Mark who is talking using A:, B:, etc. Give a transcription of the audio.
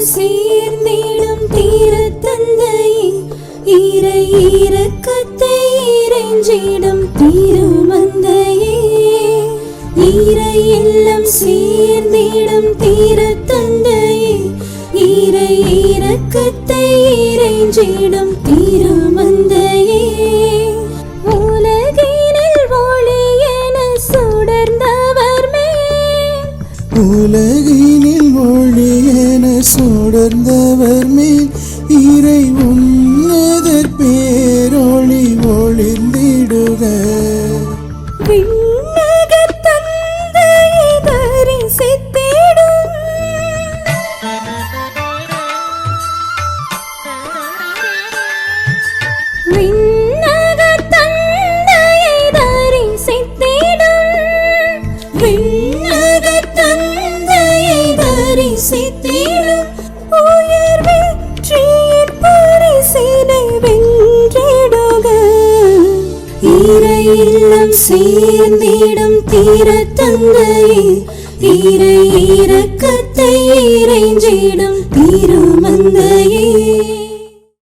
A: இல்லம் சேர்ந்திடும் தீர தந்தையே, இறை இரக்கத்தை இறைஞ்சிடும் திருமந்தையே. இறை இல்லம் சேர்ந்திடும் தீர தந்தையே, இறை இரக்கத்தை இறைஞ்சிடும் திருமந்தையே. உலகினில் ஒளி என சுடர்ந்தவர் மேல்,
B: உலகினில் ஒளி என சுடர்ந்தவர் மேல் இறை உன்னதர் பேரொளி ஒளிர்ந்திடுக.
A: விண்ணக தந்தையை தரிசித்திடும், விண்ணக தந்தையை தரிசித்திடும், விண்ணக தந்தையை தரிசித்திடும். உயர் வெற்றியின் பரிசினை வென்றிடுக. இறை இல்லம் சேர்ந்திடும் தீர தந்தையே, இறை இரக்கத்தை இறைஞ்சிடும் திருமந்தையே.